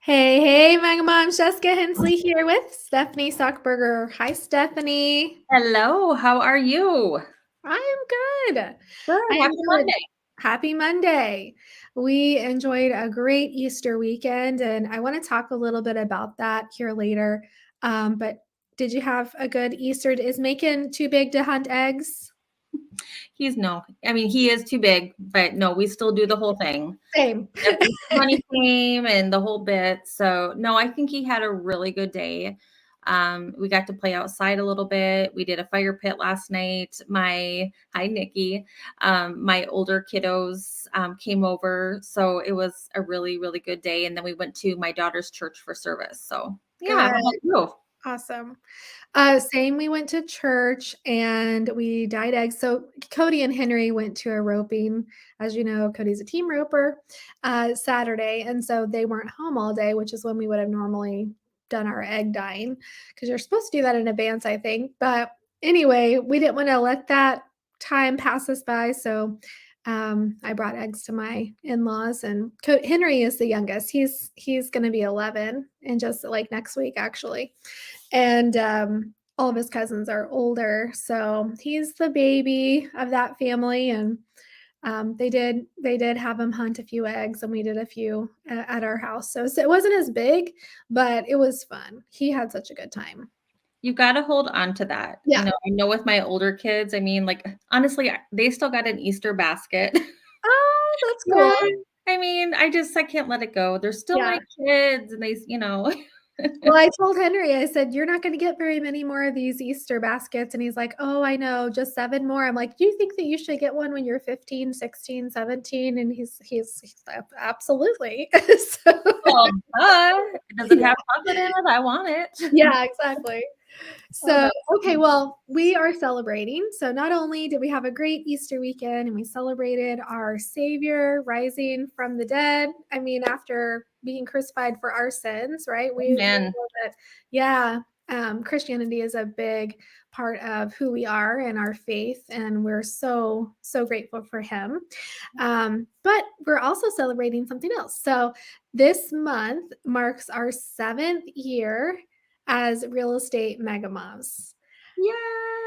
Hey, Mega Mom, Jessica Hensley here with Stephanie Stockberger. Hi, Stephanie. Hello, how are you? I am good. I Good. am Happy good. Monday. Happy Monday. We enjoyed a great Easter weekend, and I want to talk a little bit about that here later. But did you have a good Easter? Is Macon too big to hunt eggs? He is too big, but no, we still do the whole thing. Same. Yep, money came and the whole bit. So no, I think he had a really good day. We got to play outside a little bit. We did a fire pit last night. Hi Nikki, my older kiddos came over, so it was a really, really good day. And then we went to my daughter's church for service. So yeah, how Good. about you? Awesome. Same. We went to church and we dyed eggs. So Cody and Henry went to a roping. As you know, Cody's a team roper Saturday. And so they weren't home all day, which is when we would have normally done our egg dyeing because you're supposed to do that in advance, I think. But anyway, we didn't want to let that time pass us by. So I brought eggs to my in-laws, and Henry is the youngest. He's going to be 11 in just like next week, actually. And all of his cousins are older, so he's the baby of that family. And they did have him hunt a few eggs, and we did a few at our house. So it wasn't as big, but it was fun. He had such a good time. You gotta hold on to that. Yeah. I know with my older kids, honestly, they still got an Easter basket. Oh, that's Yeah. cool. I can't let it go. They're still Yeah. my kids and Well, I told Henry, I said, "You're not gonna get very many more of these Easter baskets." And he's like, "Oh, I know, just 7 more." I'm like, "Do you think that you should get one when you're 15, 16, 17?" And he's absolutely. So Well, does it yeah. have chocolate in it? I want it. Yeah, exactly. Oh, So, that's okay, well, we are celebrating. So not only did we have a great Easter weekend and we celebrated our Savior rising from the dead, I mean, after being crucified for our sins, right? We amen. know that, yeah, Christianity is a big part of who we are and our faith, and we're so grateful for Him. But we're also celebrating something else. So this month marks our 7th year as real estate mega moms. Yay!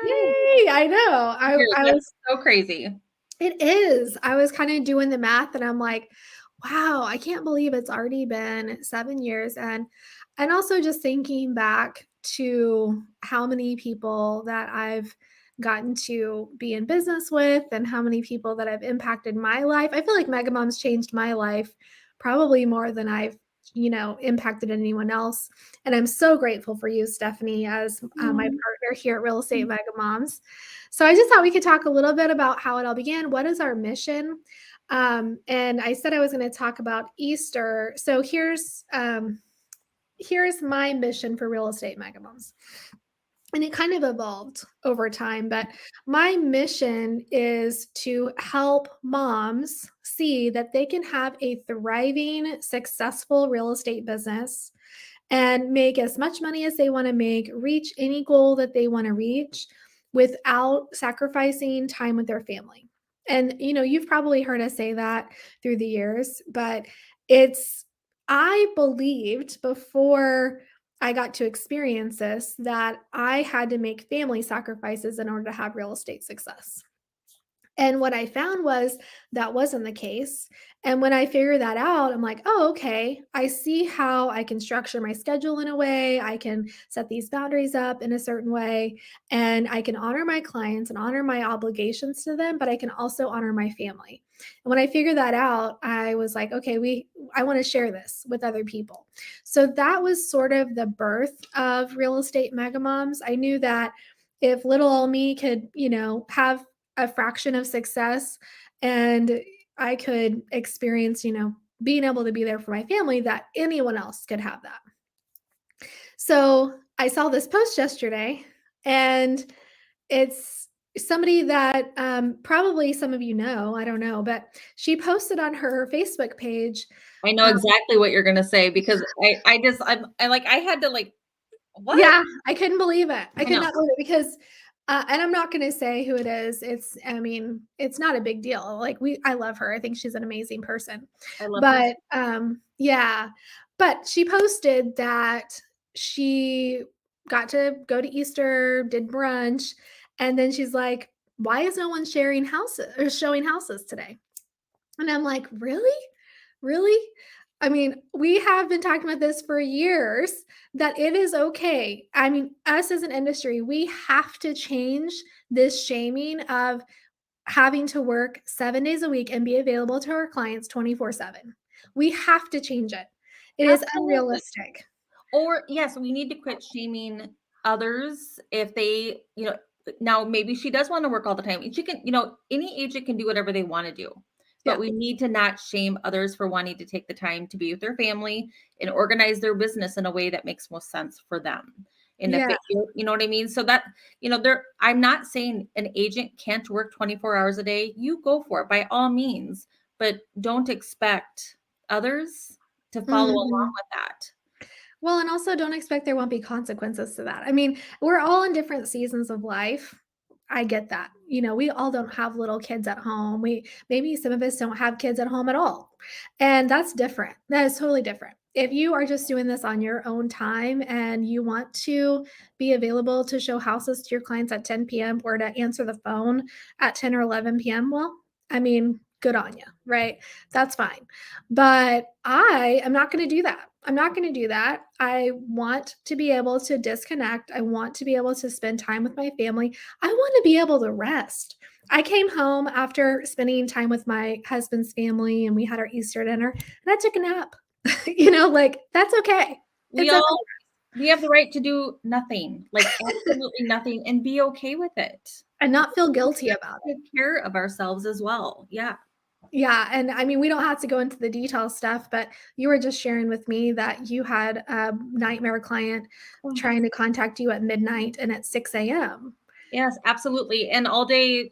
Yay! I know. I That's was so crazy. it is. I was kind of doing the math and I'm like, wow, I can't believe it's already been 7 years. And also just thinking back to how many people that I've gotten to be in business with and how many people that have impacted my life. I feel like Mega Mom's changed my life probably more than I've impacted anyone else. And I'm so grateful for you, Stephanie, as my Mm. partner here at Real Estate Mega Moms. So I just thought we could talk a little bit about how it all began. What is our mission? And I said I was going to talk about Easter. So here's my mission for Real Estate Mega Moms. And it kind of evolved over time, but my mission is to help moms see that they can have a thriving, successful real estate business and make as much money as they want to make, reach any goal that they want to reach without sacrificing time with their family. And you've probably heard us say that through the years, but it's I believed before I got to experience this that I had to make family sacrifices in order to have real estate success. And what I found was that wasn't the case. And when I figured that out, I'm like, oh, okay, I see how I can structure my schedule in a way. I can set these boundaries up in a certain way. And I can honor my clients and honor my obligations to them, but I can also honor my family. And when I figured that out, I was like, okay, I want to share this with other people. So that was sort of the birth of Real Estate Mega Moms. I knew that if little old me could, have a fraction of success and I could experience, being able to be there for my family, that anyone else could have that. So I saw this post yesterday, and it's somebody that probably some of you know, I don't know, but she posted on her Facebook page. I know um, exactly what you're gonna say because I had to what? Yeah, I couldn't believe it. I I could know. not believe it because and I'm not gonna say who it is. I mean, it's not a big deal. Like I love her. I think she's an amazing person. I love her. But yeah. But she posted that she got to go to Easter, did brunch, and then she's like, "Why is no one sharing houses or showing houses today?" And I'm like, "Really? Really?" I mean, we have been talking about this for years that it is okay. I mean, us as an industry, we have to change this shaming of having to work 7 days a week and be available to our clients 24/7. We have to change it. It is Absolutely. unrealistic. Or yes, we need to quit shaming others if they, now maybe she does want to work all the time. And she can, any agent can do whatever they want to do. But Yeah. we need to not shame others for wanting to take the time to be with their family and organize their business in a way that makes most sense for them. And if Yeah. it, you know what I mean? So that, I'm not saying an agent can't work 24 hours a day. You go for it by all means, but don't expect others to follow along Mhm. with that. Well, and also don't expect there won't be consequences to that. I mean, we're all in different seasons of life. I get that. We all don't have little kids at home. Maybe some of us don't have kids at home at all. And that's different. That is totally different. If you are just doing this on your own time and you want to be available to show houses to your clients at 10 p.m. or to answer the phone at 10 or 11 p.m., well, I mean, good on you, right? That's fine. But I am not going to do that. I'm not going to do that. I want to be able to disconnect. I want to be able to spend time with my family. I want to be able to rest. I came home after spending time with my husband's family and we had our Easter dinner and I took a nap. Like that's okay. We It's okay. all we have the right to do nothing, like absolutely nothing, and be okay with it. And not feel We guilty have about to it. take care of ourselves as well. Yeah. Yeah, and I mean, we don't have to go into the detail stuff, but you were just sharing with me that you had a nightmare client trying to contact you at midnight and at 6 a.m. Yes, absolutely. And all day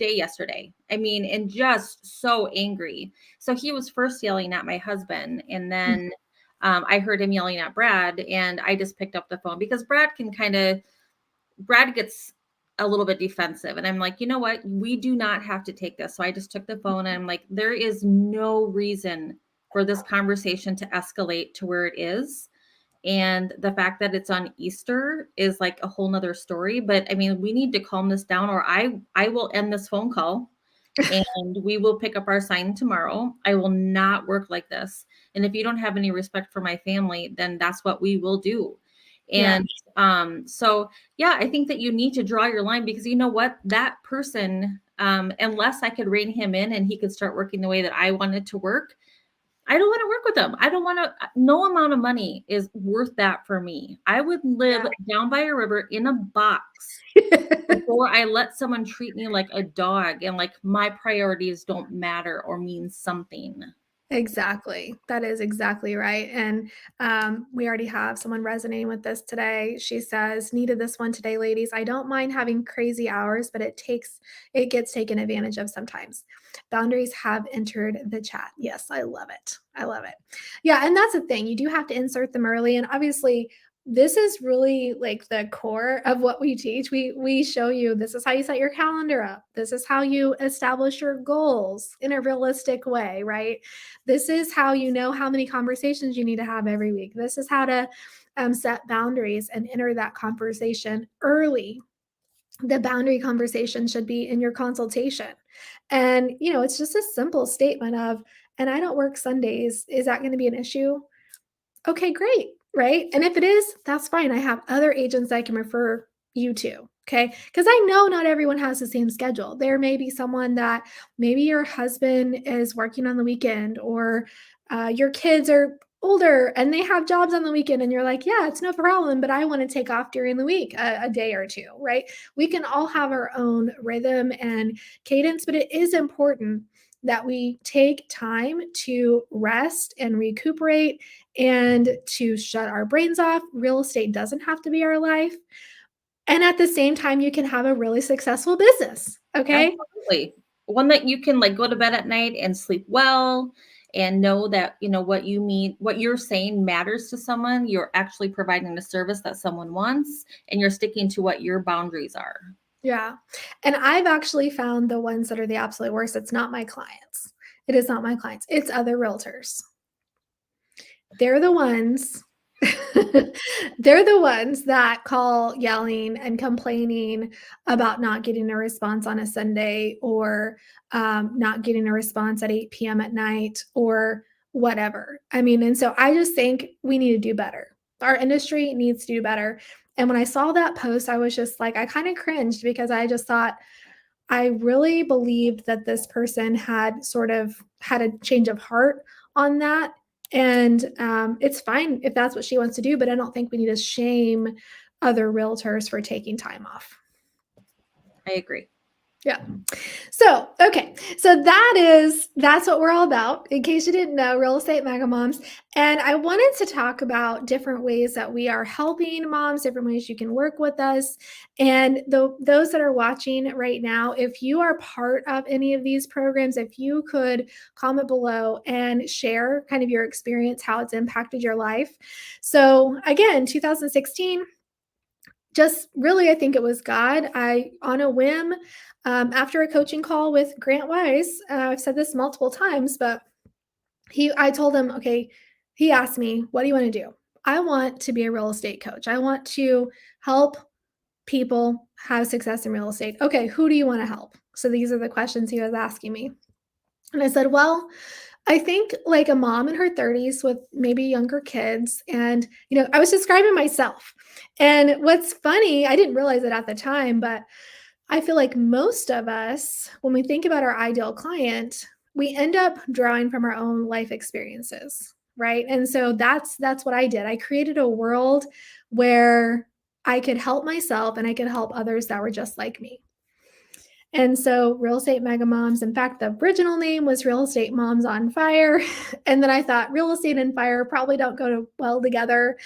yesterday. I mean, and just so angry. So he was first yelling at my husband, and then I heard him yelling at Brad, and I just picked up the phone because Brad gets a little bit defensive. And I'm like, you know what? We do not have to take this. So I just took the phone and I'm like, there is no reason for this conversation to escalate to where it is. And the fact that it's on Easter is like a whole nother story. But I mean, we need to calm this down or I will end this phone call and we will pick up our sign tomorrow. I will not work like this. And if you don't have any respect for my family, then that's what we will do. Yeah, And so yeah, I think that you need to draw your line because you know what? That person, unless I could rein him in and he could start working the way that I wanted to work, I don't want to work with them. I don't want to, no amount of money is worth that for me. I would live down by a river in a box yeah. before I let someone treat me like a dog and like my priorities don't matter or mean something. Exactly. That is exactly right. And we already have someone resonating with this today. She says, "Needed this one today, ladies. I don't mind having crazy hours, but it gets taken advantage of sometimes. Boundaries have entered the chat." Yes, I love it. I love it. Yeah, and that's the thing. You do have to insert them early. And obviously, this is really like the core of what we teach. We show you this is how you set your calendar up. This is how you establish your goals in a realistic way, right? This is how you know how many conversations you need to have every week. This is how to set boundaries and enter that conversation early. The boundary conversation should be in your consultation. And, it's just a simple statement of, and I don't work Sundays. Is that going to be an issue? Okay, great, right? And if it is, that's fine. I have other agents I can refer you to. Okay. Because I know not everyone has the same schedule. There may be someone that maybe your husband is working on the weekend, or your kids are older and they have jobs on the weekend, and you're like, yeah, it's no problem, but I want to take off during the week a day or two, right? We can all have our own rhythm and cadence, but it is important that we take time to rest and recuperate and to shut our brains off. Real estate doesn't have to be our life. And at the same time, you can have a really successful business. Okay. Absolutely. One that you can like go to bed at night and sleep well and know that, what you mean, what you're saying matters to someone. You're actually providing a service that someone wants and you're sticking to what your boundaries are. Yeah. And I've actually found the ones that are the absolute worst. It's not my clients. It is not my clients. It's other realtors. they're the ones they're the ones that call yelling and complaining about not getting a response on a Sunday or not getting a response at 8 p.m. at night or whatever. I mean, and so I just think we need to do better. Our industry needs to do better. And when I saw that post, I was just like, I kind of cringed because I just thought, I really believed that this person had sort of had a change of heart on that. And it's fine if that's what she wants to do, but I don't think we need to shame other realtors for taking time off. I agree. Yeah. So, okay. So that's what we're all about. In case you didn't know, Real Estate Mega Moms. And I wanted to talk about different ways that we are helping moms, different ways you can work with us. And those that are watching right now, if you are part of any of these programs, if you could comment below and share kind of your experience, how it's impacted your life. So, again, 2016, just really, I think it was God. I, on a whim, after a coaching call with Grant Wise, I've said this multiple times, but I told him, okay, he asked me, what do you want to do? I want to be a real estate coach. I want to help people have success in real estate. Okay, who do you want to help? So these are the questions he was asking me. And I said, well, I think like a mom in her 30s with maybe younger kids. And, I was describing myself. And what's funny, I didn't realize it at the time, but I feel like most of us, when we think about our ideal client, we end up drawing from our own life experiences, right? And so that's what I did. I created a world where I could help myself and I could help others that were just like me. And so Real Estate Mega Moms, in fact, the original name was Real Estate Moms on Fire. And then I thought real estate and fire probably don't go well together.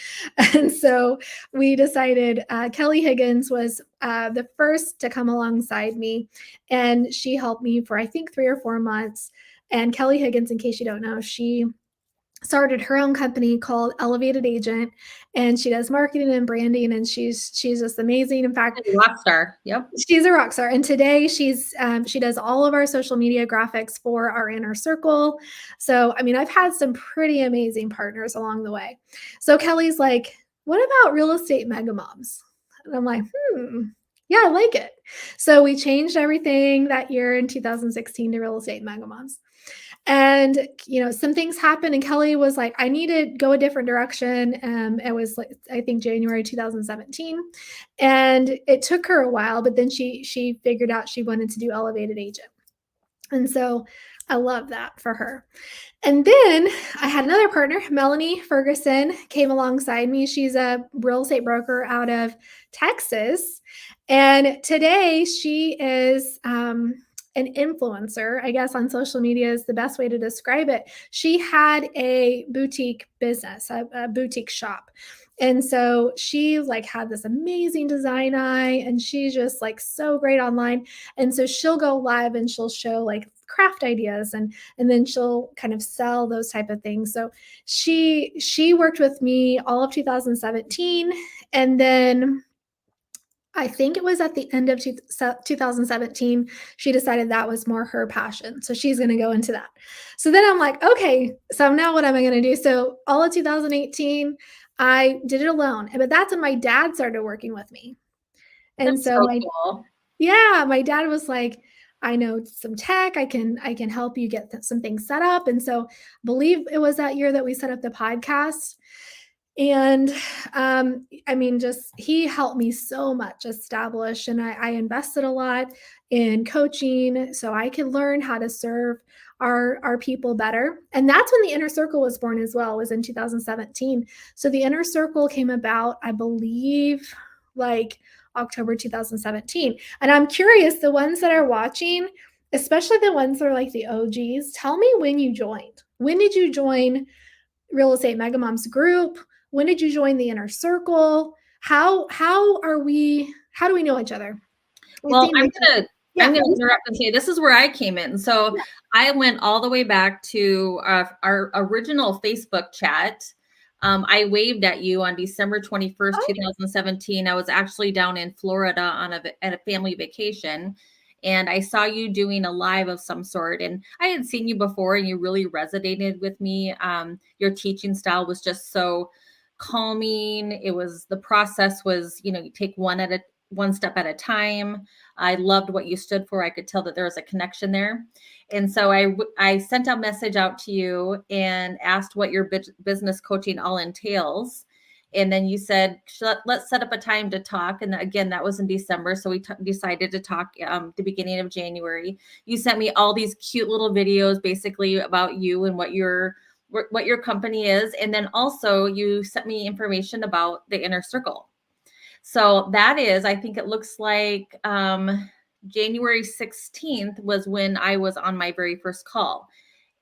And so we decided Kelly Higgins was the first to come alongside me. And she helped me for, I think, 3 or 4 months. And Kelly Higgins, in case you don't know, she started her own company called Elevated Agent, and she does marketing and branding, and she's just amazing. In fact, Rock star. Yep. she's a rock star, and today she does all of our social media graphics for our inner circle. So, I mean, I've had some pretty amazing partners along the way. So Kelly's like, "What about Real Estate Mega Moms?" And I'm like, yeah, I like it. So we changed everything that year in 2016 to Real Estate Mega Moms. And, some things happened, and Kelly was like, I need to go a different direction. It was like, I think January 2017. And it took her a while, but then she figured out she wanted to do Elevated Agent. And so I love that for her. And then I had another partner, Melanie Ferguson, came alongside me. She's a real estate broker out of Texas. And today she is an influencer, I guess, on social media is the best way to describe it. She had a boutique business, a boutique shop. And so she like had this amazing design eye, and she's just like so great online. And so she'll go live and she'll show like craft ideas, and then she'll kind of sell those type of things. So she worked with me all of 2017, and then I think it was at the end of 2017, she decided that was more her passion. So she's going to go into that. So then I'm like, okay, so now what am I going to do? So all of 2018, I did it alone. But that's when my dad started working with me. And That's so so cool. my dad was like, I know some tech. I can help you get some things set up. And so I believe it was that year that we set up the podcast. And I mean, just he helped me so much establish, and I invested a lot in coaching so I could learn how to serve our people better. And that's when the inner circle was born as well, was in 2017. So the inner circle came about, I believe, like October 2017. And I'm curious, the ones that are watching, especially the ones that are like the OGs, tell me when you joined. When did you join Real Estate Mega Moms group? When did you join the inner circle? How do we know each other? We Well, seem like I'm yeah, gonna interrupt and say this is where I came in. So yeah. I went all the way back to our original Facebook chat. I waved at you on December 21st, Oh, 2017. I was actually down in Florida at a family vacation. and I saw you doing a live of some sort. And I had seen you before, and you really resonated with me. Your teaching style was just so calming. It was the process was, you take one step at a time. I loved what you stood for. I could tell that there was a connection there. And so I sent a message out to you and asked what your business coaching all entails. And then you said, let's set up a time to talk. And again, that was in December. So we decided to talk the beginning of January. You sent me all these cute little videos basically about you and what your company is. And then also you sent me information about the inner circle. So that is, I think it looks like January 16th was when I was on my very first call.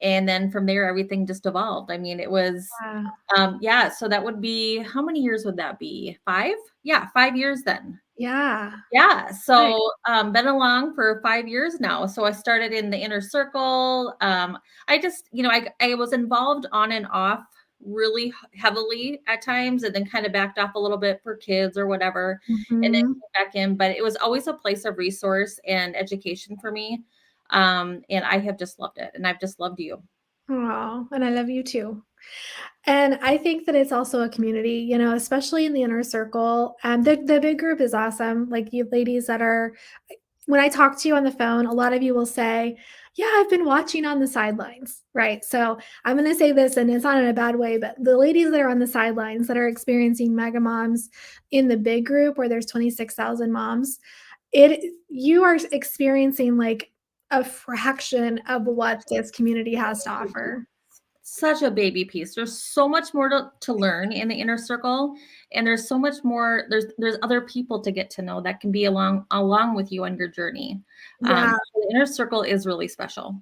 And then from there, everything just evolved. I mean, it was, Yeah. yeah. So that would be, how many years would that be? 5? Yeah, 5 years then. Yeah. Yeah. Right. So been along for 5 years now. So I started in the inner circle. I just, I was involved on and off really heavily at times, and then kind of backed off a little bit for kids or whatever, and then Mhm. came back in. But it was always a place of resource and education for me. And I have just loved it. And I've just loved you. Aw, and I love you too. And I think that it's also a community, especially in the inner circle. The big group is awesome. Like you ladies that are when I talk to you on the phone, a lot of you will say, "Yeah, I've been watching on the sidelines." Right? So, I'm gonna say this, and it's not in a bad way, but the ladies that are on the sidelines that are experiencing mega moms in the big group where there's 26,000 moms, it you are experiencing, like, a fraction of what this community has to offer. Such a baby piece. There's so much more to learn in the inner circle, and there's so much more. There's other people to get to know that can be along with you on your journey. Yeah. The inner circle is really special.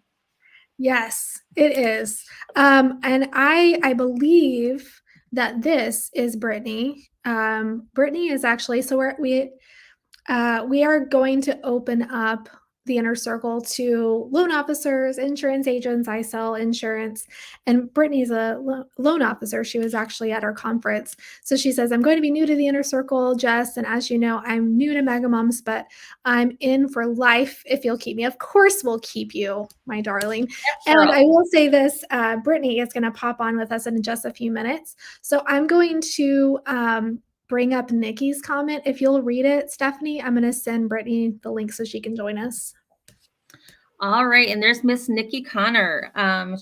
Yes, it is. And I believe that this is Brittany. Brittany is actually so we are going to open up the inner circle to loan officers, insurance agents. I sell insurance, and Brittany's a loan officer. She was actually at our conference. So she says, I'm going to be new to the inner circle, Jess. And as you know, I'm new to Mega Moms, but I'm in for life if you'll keep me. Of course, we'll keep you, my darling. And Cheryl. I will say this Brittany is going to pop on with us in just a few minutes. So I'm going to bring up Nikki's comment. If you'll read it, Stephanie, I'm going to send Brittany the link so she can join us. All right, and there's Miss Nikki Connor.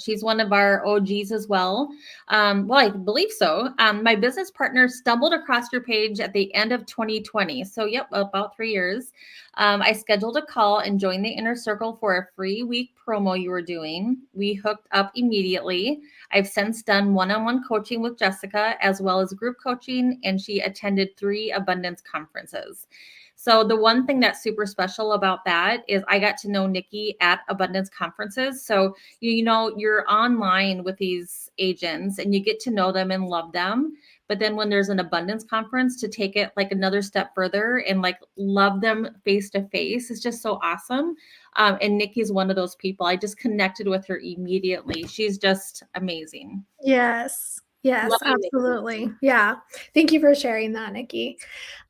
She's one of our OGs as well. Well, I believe so. My business partner stumbled across your page at the end of 2020. So, yep, about 3 years. I scheduled a call and joined the inner circle for a free week promo you were doing. We hooked up immediately. I've since done one-on-one coaching with Jessica as well as group coaching, and she attended 3 abundance conferences. So the one thing that's super special about that is I got to know Nikki at abundance conferences. So, you're online with these agents and you get to know them and love them. But then when there's an abundance conference, to take it like another step further and like love them face to face is just so awesome. And Nikki's one of those people. I just connected with her immediately. She's just amazing. Yes. Yes, Love you, Nikki. absolutely. Yeah. Thank you for sharing that, Nikki.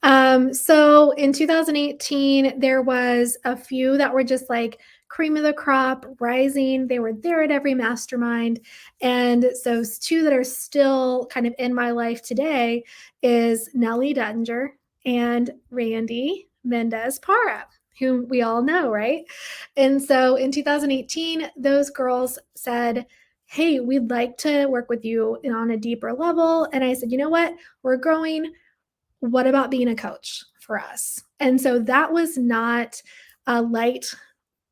So in 2018, there was a few that were just like cream of the crop, rising. They were there at every mastermind. And so two that are still kind of in my life today is Nellie Duttinger and Randy Mendez Para, whom we all know, right? And so in 2018, those girls said, hey, we'd like to work with you on a deeper level. And I said, you know what? We're growing. What about being a coach for us? And so that was not a light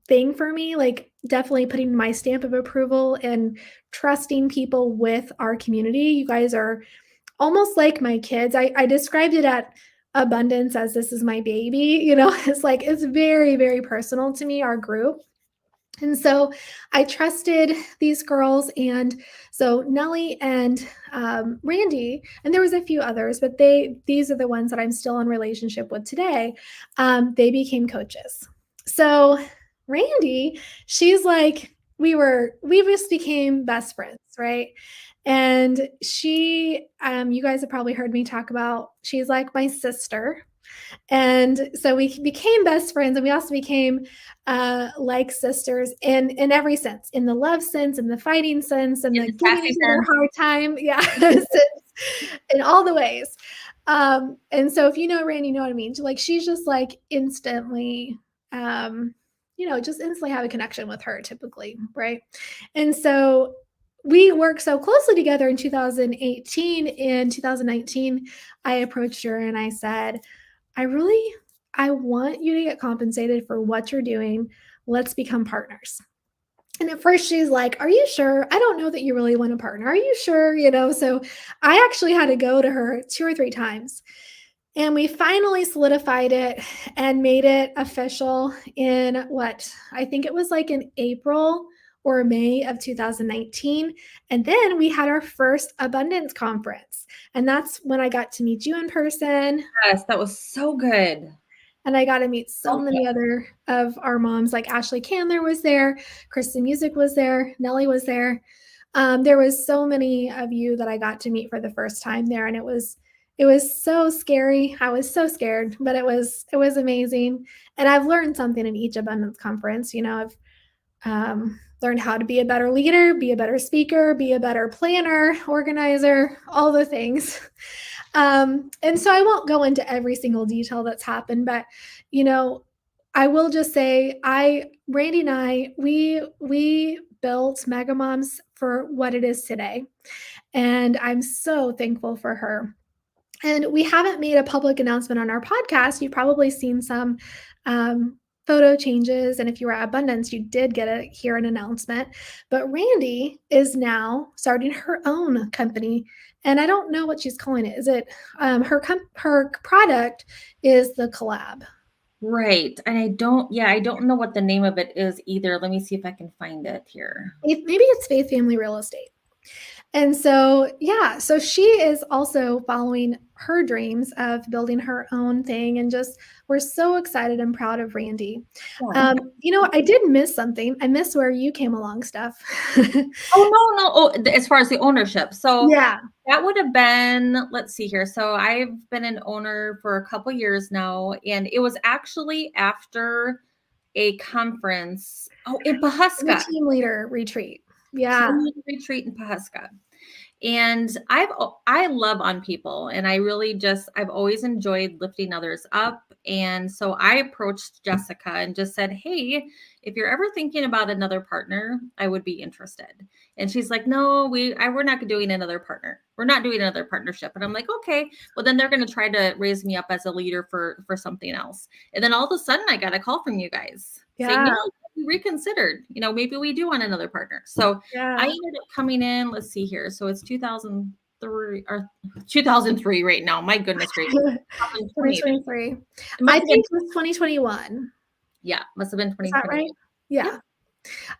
thing for me, like definitely putting my stamp of approval and trusting people with our community. You guys are almost like my kids. I described it at Abundance as this is my baby. It's like it's very, very personal to me, our group. And so I trusted these girls. And so Nellie and Randy, and there was a few others, but these are the ones that I'm still in relationship with today. They became coaches. So Randy, she's like, we just became best friends, right? And she, you guys have probably heard me talk about, she's like my sister. And so we became best friends, and we also became like sisters in every sense, in the love sense, in the fighting sense, and In the the giving sassy each other sense. a hard time. Yeah, in all the ways. And so if you know Randy, you know what I mean. Like she's just like instantly, um, just instantly have a connection with her typically, right? And so we worked so closely together in 2018. In 2019, I approached her and I said, I want you to get compensated for what you're doing. Let's become partners. And at first she's like, "Are you sure? I don't know that you really want a partner. Are you sure?" So I actually had to go to her 2 or 3 times. And we finally solidified it and made it official in what I think it was like in April or May of 2019. And then we had our first abundance conference. And that's when I got to meet you in person. Yes, that was so good. And I got to meet so So good. many other of our moms, like Ashley Candler was there, Kristen Music was there, Nellie was there. There was so many of you that I got to meet for the first time there, and it was so scary. I was so scared, but it was amazing. And I've learned something in each abundance conference. I've learned how to be a better leader, be a better speaker, be a better planner, organizer, all the things. And so I won't go into every single detail that's happened, but you know, I will just say Randy and we built Mega Moms for what it is today. And I'm so thankful for her. And we haven't made a public announcement on our podcast. You've probably seen some photo changes. And if you were at Abundance, you did get to hear an announcement. But Randy is now starting her own company. And I don't know what she's calling it. Is it her product is the collab? Right. And I don't know what the name of it is either. Let me see if I can find it here. Maybe it's Faith Family Real Estate. And so, yeah, so she is also following her dreams of building her own thing. And just, we're so excited and proud of Randy. Yeah. I did miss something. I missed where you came along, Steph. Oh, no, no. Oh, as far as the ownership. So Yeah. that would have been, let's see here. So I've been an owner for a couple years now, and it was actually after a conference. Oh, in The Pahuska, team leader retreat. Yeah. team retreat in Pahuska. And I love on people, and I've always enjoyed lifting others up. And so I approached Jessica and just said, "Hey, if you're ever thinking about another partner, I would be interested." And she's like, "No, we're not doing another partner. We're not doing another partnership." And I'm like, "Okay, well then they're going to try to raise me up as a leader for something else." And then all of a sudden I got a call from you guys saying, Yeah. "Yeah, we reconsidered. Maybe we do want another partner." So I Yeah. ended up coming in, let's see here. So it's 2003 or 2003 right now. My goodness gracious. 2020. 2023. It I must have been, think it was 2021. yeah, must have been Is that 2020. right? Yep. Yeah.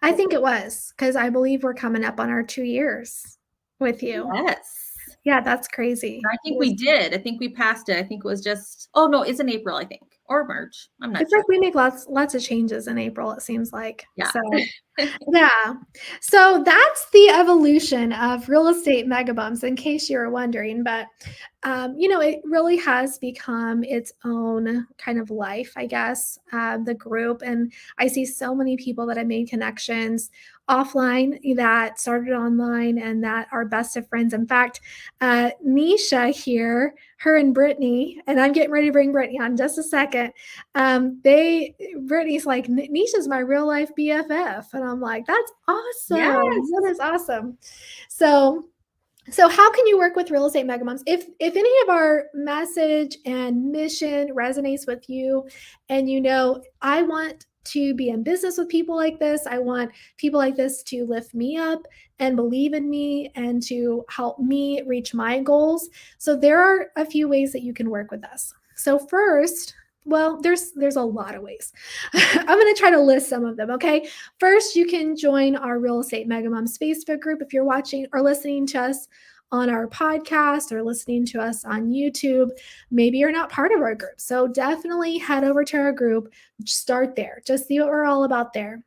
I think it was because I believe we're coming up on our 2 years with you. Yes. Yeah, that's crazy. I think we did. I think we passed it. I think it was just, oh no, it's in April, I think, or March. I'm not It's sure. like we make lots of changes in April, it seems like. Yeah. So, yeah. So that's the evolution of real estate megabumps, in case you were wondering. But, it really has become its own kind of life, I guess, the group. And I see so many people that have made connections offline that started online and that are best of friends. In fact, Nisha here, her and Brittany, and I'm getting ready to bring Brittany on in just a second. Brittany's like, Nisha's my real life BFF. And I'm like, that's awesome. Yes. That is awesome. So how can you work with real estate megamoms? If any of our message and mission resonates with you, and I want to be in business with people like this, I want people like this to lift me up and believe in me and to help me reach my goals. So there are a few ways that you can work with us. So first, well, there's a lot of ways. I'm going to try to list some of them, okay? First, you can join our Real Estate Megamoms Facebook group if you're watching or listening to us on our podcast or listening to us on YouTube. Maybe you're not part of our group. So definitely head over to our group, start there. Just see what we're all about there.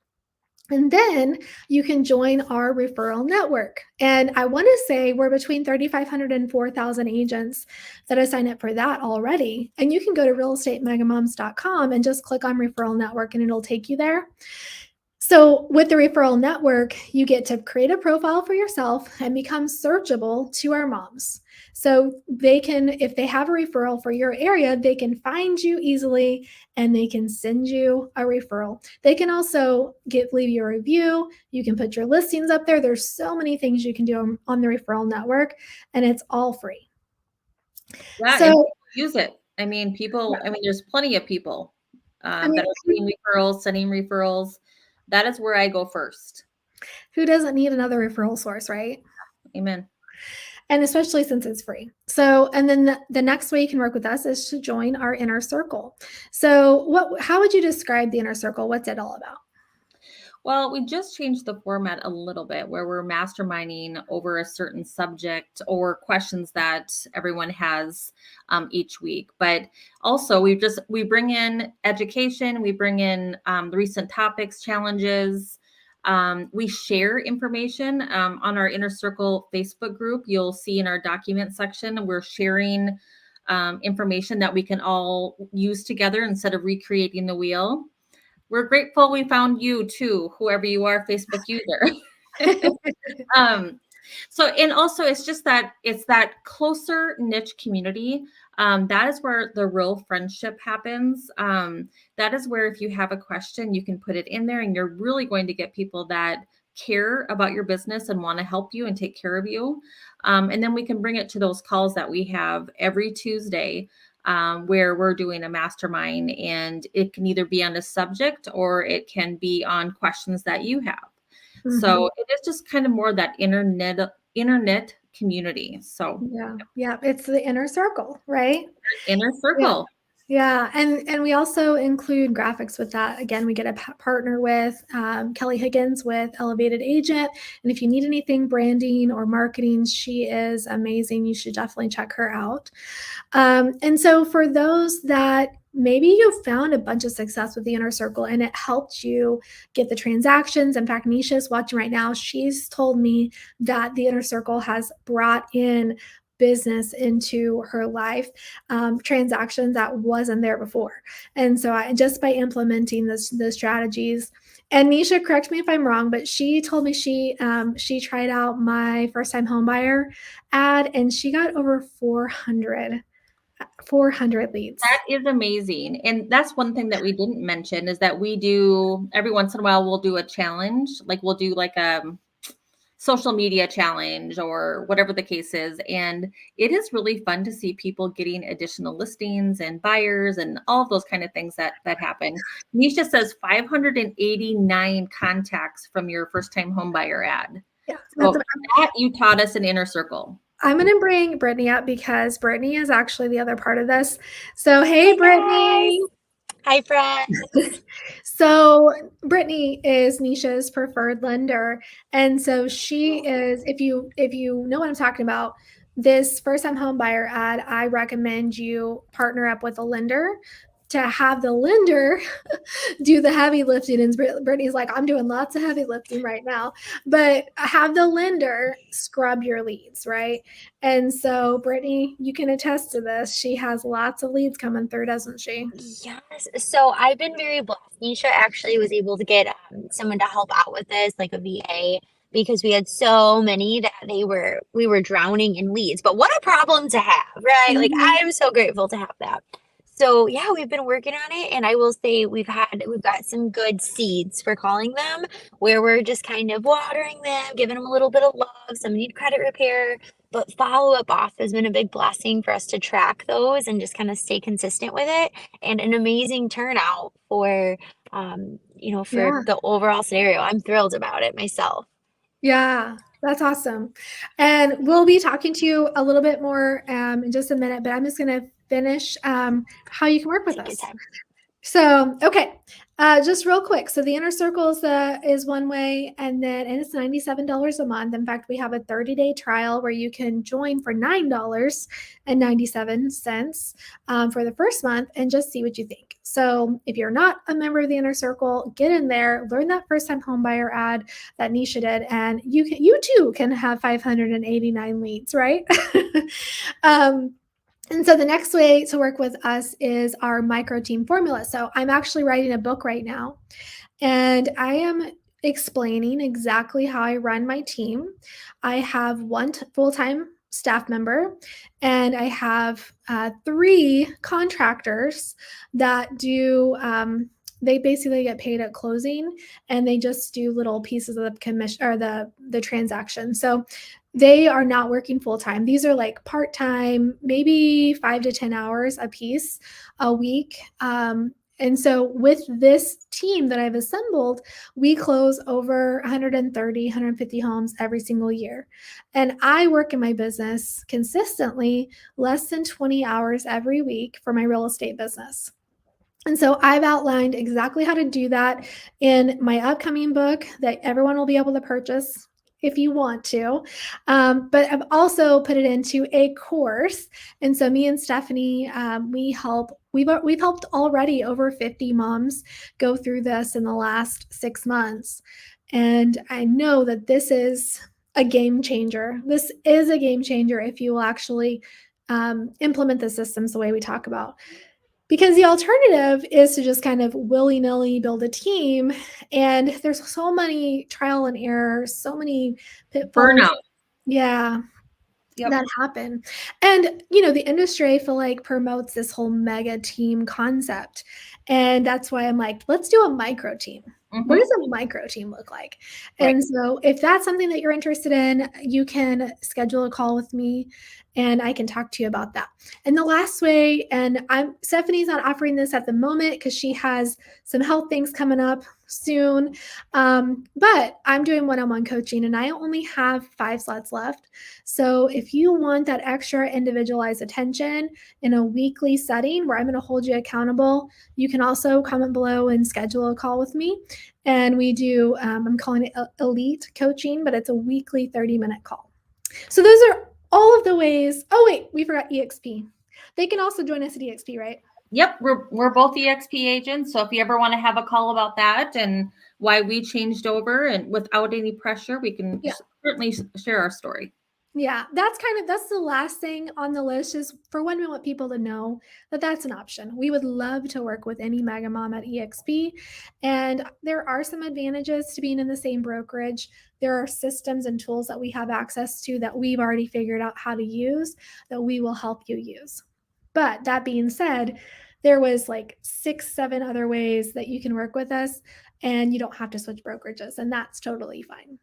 And then you can join our referral network. And I want to say we're between 3,500 and 4,000 agents that have signed up for that already. And you can go to realestatemegamoms.com and just click on referral network and it'll take you there. So, with the referral network, you get to create a profile for yourself and become searchable to our moms. So, they can, if they have a referral for your area, they can find you easily and they can send you a referral. They can also leave you a review. You can put your listings up there. There's so many things you can do on the referral network, and it's all free. Yeah, and So, people use it. I mean, there's plenty of people I that mean, are getting referrals, sending referrals. That is where I go first. who doesn't need another referral source, right? Amen. And especially since it's free. So, and then the next way you can work with us is to join our inner circle. So, how would you describe the inner circle? What's it all about? Well, we just changed the format a little bit where we're masterminding over a certain subject or questions that everyone has each week. But also, we bring in education, we bring in the recent topics, challenges. We share information on our Inner Circle Facebook group. You'll see in our document section, we're sharing information that we can all use together instead of recreating the wheel. We're grateful we found you too, whoever you are, Facebook user. um, and also it's just that it's that closer niche community. That is where the real friendship happens. That is where if you have a question, you can put it in there and you're really going to get people that care about your business and want to help you and take care of you. And then we can bring it to those calls that we have every Tuesday, where we're doing a mastermind, and it can either be on a subject or it can be on questions that you have. Mm-hmm. So it is just kind of more that internet community. So Yeah, yeah, it's the inner circle, right? inner Yeah. circle. Yeah, and we also include graphics with that. Again, we get a partner with Kelly Higgins with Elevated Agent, and if you need anything branding or marketing, she is amazing. You should definitely check her out. And so, for those that maybe you found a bunch of success with the inner circle and it helped you get the transactions. In fact, Nisha's watching right now. She's told me that the inner circle has brought in business into her life, transactions that wasn't there before. And so, just by implementing the strategies, and Nisha, correct me if I'm wrong, but she told me she tried out my first time home buyer ad and she got over 400 leads. That is amazing. And that's one thing that we didn't mention is that we do every once in a while we'll do a challenge. Like we'll do like a social media challenge or whatever the case is. And it is really fun to see people getting additional listings and buyers and all of those kind of things that happen. Nisha says 589 contacts from your first time home buyer ad. Yeah, So that's that you taught us an inner circle. I'm going to bring Brittany up because Brittany is actually the other part of this. So, hey, Hey guys. Brittany. Hi friends. So, Brittany is Nisha's preferred lender, and so she is. If you know what I'm talking about, this first time home buyer ad, I recommend you partner up with a lender to have the lender do the heavy lifting. And Brittany's like, I'm doing lots of heavy lifting right now, but have the lender scrub your leads, right? And so, Brittany, you can attest to this. She has lots of leads coming through, doesn't she? Yes. So I've been very blessed. Nisha actually was able to get someone to help out with this, like a VA, because we had so many that we were drowning in leads. But what a problem to have, right? Like Mhm. I'm so grateful to have that. So yeah, we've been working on it, and I will say we've got some good seeds for calling them, where we're just kind of watering them, giving them a little bit of love. Some need credit repair, but follow up off has been a big blessing for us to track those and just kind of stay consistent with it, and an amazing turnout for for Yeah. the overall scenario. I'm thrilled about it myself. Yeah, that's awesome. And we'll be talking to you a little bit more in just a minute, but I'm just going to finish how you can work with Take your us. time. So, okay. Just real quick. So the inner circle is one way, and it's $97 a month. In fact, we have a 30-day trial where you can join for $9.97 for the first month and just see what you think. So if you're not a member of the inner circle, get in there, learn that first-time homebuyer ad that Nisha did, and you too can have 589 leads, right? And so the next way to work with us is our micro team formula. So I'm actually writing a book right now, and I am explaining exactly how I run my team. I have one full-time staff member, and I have 3 contractors that do. They basically get paid at closing, and they just do little pieces of the commission or the transaction. So they are not working full time. These are like part time, maybe 5 to 10 hours a piece a week. And so with this team that I've assembled, we close over 130, 150 homes every single year. And I work in my business consistently less than 20 hours every week for my real estate business. And so I've outlined exactly how to do that in my upcoming book that everyone will be able to purchase if you want to. But I've also put it into a course. And so me and Stephanie, we've helped already over 50 moms go through this in the last 6 months. And I know that this is a game changer. This is a game changer if you will actually implement the systems the way we talk about. Because the alternative is to just kind of willy-nilly build a team, and there's so many trial and error, so many pitfalls. Burnout. Yeah, Yep. that happen. And, the industry, I feel like, promotes this whole mega team concept. And that's why I'm like, let's do a micro team. What does a micro team look like? Right. And so if that's something that you're interested in, you can schedule a call with me and I can talk to you about that. And the last way, and Stephanie's not offering this at the moment because she has some health things coming up soon. But I'm doing one-on-one coaching and I only have 5 slots left. So if you want that extra individualized attention in a weekly setting where I'm going to hold you accountable, you can also comment below and schedule a call with me. And we do, I'm calling it elite coaching, but it's a weekly 30-minute call. So those are all of the ways. Oh, wait, we forgot EXP. They can also join us at EXP, right? Yep, we're both EXP agents. So if you ever want to have a call about that and why we changed over and without any pressure, we can certainly share our story. Yeah, that's the last thing on the list is for when we want people to know that that's an option. We would love to work with any mega mom at EXP. And there are some advantages to being in the same brokerage. There are systems and tools that we have access to that we've already figured out how to use that we will help you use. But that being said, there was like 6, 7 other ways that you can work with us and you don't have to switch brokerages, and that's totally fine.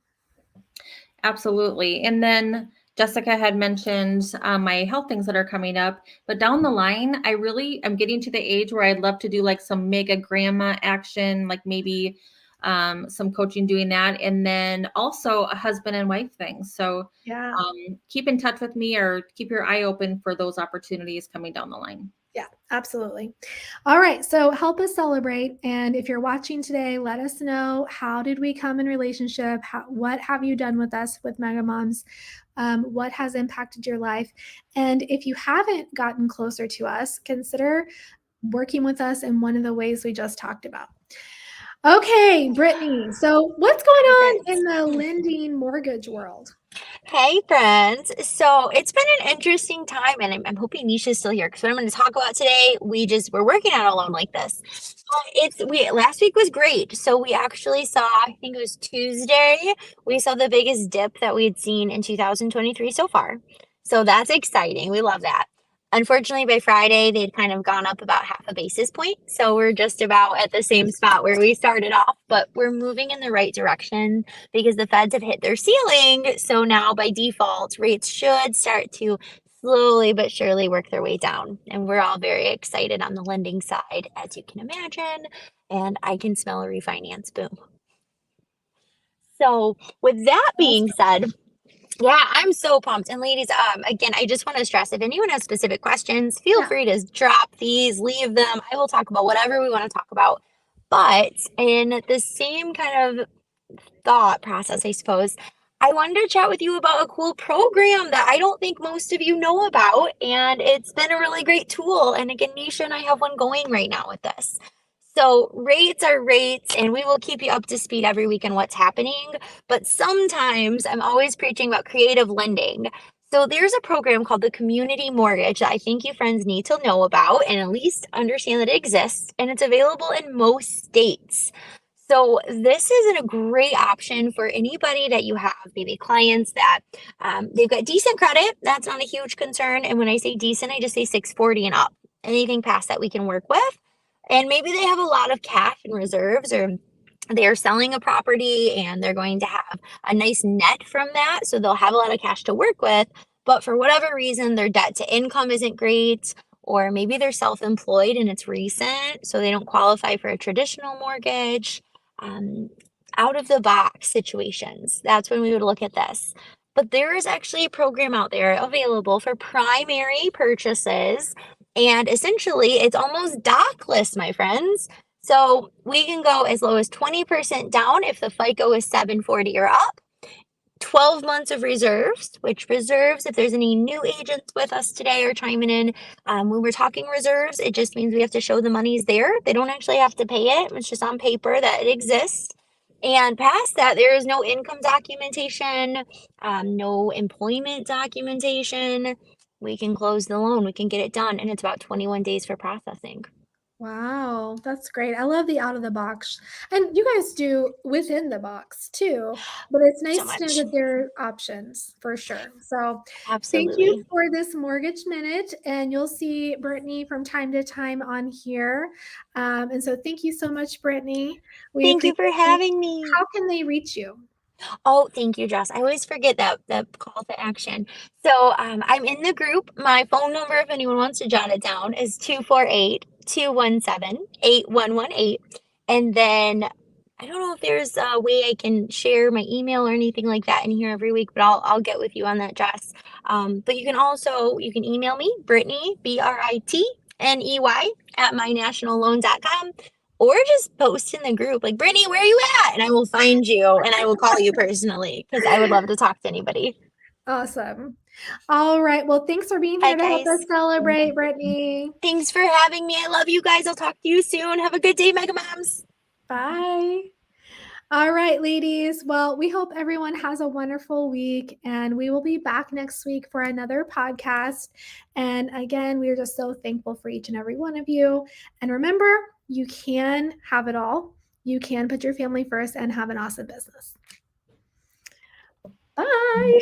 Absolutely. And then Jessica had mentioned my health things that are coming up, but down the line, I'm getting to the age where I'd love to do like some mega grandma action, like maybe some coaching doing that. And then also a husband and wife thing. So Yeah. Keep in touch with me or keep your eye open for those opportunities coming down the line. Yeah, absolutely. All right. So help us celebrate. And if you're watching today, let us know, how did we come in relationship? What have you done with us with Mega Moms? What has impacted your life? And if you haven't gotten closer to us, consider working with us in one of the ways we just talked about. Okay, Brittany. So what's going on in the lending mortgage world? Hey friends. So it's been an interesting time and I'm hoping Nisha's still here because what I'm going to talk about today, we're working on a loan like this. Last week was great. So we actually saw, I think it was Tuesday, we saw the biggest dip that we had seen in 2023 so far. So that's exciting. We love that. Unfortunately, by Friday, they'd kind of gone up about half a basis point. So we're just about at the same spot where we started off, but we're moving in the right direction because the feds have hit their ceiling. So now by default, rates should start to slowly but surely work their way down. And we're all very excited on the lending side, as you can imagine. And I can smell a refinance boom. So with that being said, yeah, I'm so pumped. And ladies, again, I just want to stress, if anyone has specific questions, feel free to drop these, leave them. I will talk about whatever we want to talk about. But in the same kind of thought process, I suppose, I wanted to chat with you about a cool program that I don't think most of you know about, and it's been a really great tool. And again, Nisha and I have one going right now with this. So rates are rates, and we will keep you up to speed every week on what's happening. But sometimes I'm always preaching about creative lending. So there's a program called the Community Mortgage that I think you friends need to know about and at least understand that it exists, and it's available in most states. So this is a great option for anybody that you have, maybe clients that they've got decent credit. That's not a huge concern. And when I say decent, I just say 640 and up. Anything past that we can work with. And maybe they have a lot of cash and reserves, or they're selling a property and they're going to have a nice net from that. So they'll have a lot of cash to work with. But for whatever reason, their debt to income isn't great, or maybe they're self employed and it's recent, so they don't qualify for a traditional mortgage. Um, Out of the box situations, that's when we would look at this. But there is actually a program out there available for primary purchases. And essentially, it's almost dockless, my friends. So we can go as low as 20% down if the FICO is 740 or up. 12 months of reserves, which reserves, if there's any new agents with us today or chiming in, when we're talking reserves, it just means we have to show the money's there. They don't actually have to pay it. It's just on paper that it exists. And past that, there is no income documentation, no employment documentation. We can close the loan, we can get it done, and it's about 21 days for processing. Wow, that's great. I love the out of the box. And you guys do within the box too, but it's So nice to know much. that there are options for sure. So thank you Absolutely. for this mortgage minute. And you'll see Brittany from time to time on here. And so thank you so much, Brittany. We Thank you appreciate for you. having me. How can they reach you? Oh, thank you, Jess. I always forget that call to action. So I'm in the group. My phone number, if anyone wants to jot it down, is 248-217-8118. And then I don't know if there's a way I can share my email or anything like that in here every week, but I'll get with you on that, Jess. But you can email me, Brittany, BRITNEY at mynationalloan.com, or just post in the group like, Brittany, where are you at? And I will find you and I will call you personally because I would love to talk to anybody. Awesome. All right. Well, thanks for being Hi, here to help us guys. celebrate, Brittany. Thanks for having me. I love you guys. I'll talk to you soon. Have a good day, Mega Moms. Bye. All right, ladies. Well, we hope everyone has a wonderful week, and we will be back next week for another podcast. And again, we are just so thankful for each and every one of you. And remember, you can have it all. You can put your family first and have an awesome business. Bye.